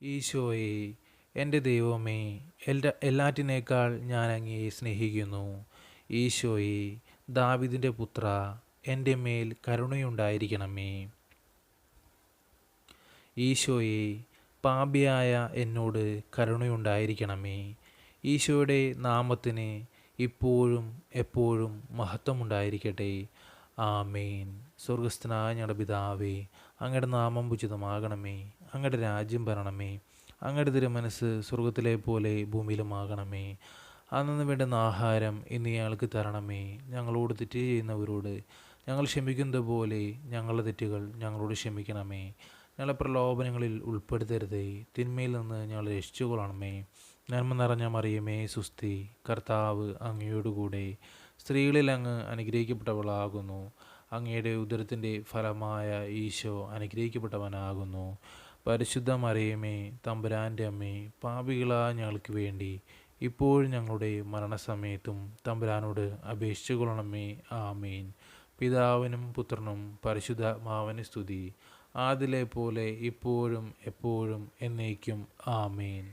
ഈശോയെ, എൻ്റെ ദൈവമേ, എല്ലാറ്റിനേക്കാൾ ഞാൻ അങ്ങയെ സ്നേഹിക്കുന്നു. ഈശോയെ, ദാവീദിൻ്റെ പുത്ര, എൻ്റെ മേൽ കരുണയുണ്ടായിരിക്കണമേ. ഈശോയെ, പാപിയായ എന്നോട് കരുണയുണ്ടായിരിക്കണമേ. ഈശോയുടെ നാമത്തിന് ഇപ്പോഴും എപ്പോഴും മഹത്വമുണ്ടായിരിക്കട്ടെ. ആമേൻ. സ്വർഗസ്ഥനായ ഞങ്ങളുടെ പിതാവേ, അങ്ങയുടെ നാമം ഉചിതമാകണമേ. അങ്ങയുടെ രാജ്യം വരണമേ. അങ്ങയുടെ തിരുമനസ്സ് സ്വർഗത്തിലെ പോലെ ഭൂമിയിലുമാകണമേ. അന്നു വേണ്ടുന്ന ആഹാരം ഇന്ന് ഞങ്ങൾക്ക് തരണമേ. ഞങ്ങളോട് തെറ്റ് ചെയ്യുന്നവരോട് ഞങ്ങൾ ക്ഷമിക്കുന്നത് പോലെ ഞങ്ങളുടെ തെറ്റുകൾ ഞങ്ങളോട് ക്ഷമിക്കണമേ. ഞങ്ങളെ പ്രലോഭനങ്ങളിൽ ഉൾപ്പെടുത്തരുതേ, തിന്മയിൽ നിന്ന് ഞങ്ങളെ രക്ഷിച്ചുകൊള്ളണമേ. നന്മ നിറഞ്ഞ മറിയമേ, സുസ്തി, കർത്താവ് അങ്ങയോടുകൂടെ സ്ത്രീകളിൽ അങ്ങ് അനുഗ്രഹിക്കപ്പെട്ടവളാകുന്നു. അങ്ങയുടെ ഉദരത്തിൻ്റെ ഫലമായ ഈശോ അനുഗ്രഹിക്കപ്പെട്ടവനാകുന്നു. പരിശുദ്ധ മറിയമേ, തമ്പുരാൻ്റെ അമ്മേ, പാപികളായ ഞങ്ങൾക്ക് വേണ്ടി ഇപ്പോഴും ഞങ്ങളുടെ മരണസമയത്തും തമ്പുരാനോട് അപേക്ഷിച്ചു കൊള്ളണമേ. ആമേൻ. പിതാവിനും പുത്രനും പരിശുദ്ധാത്മാവിന് സ്തുതി, ആദിലെ പോലെ ഇപ്പോഴും എപ്പോഴും എന്നേക്കും. ആമേൻ.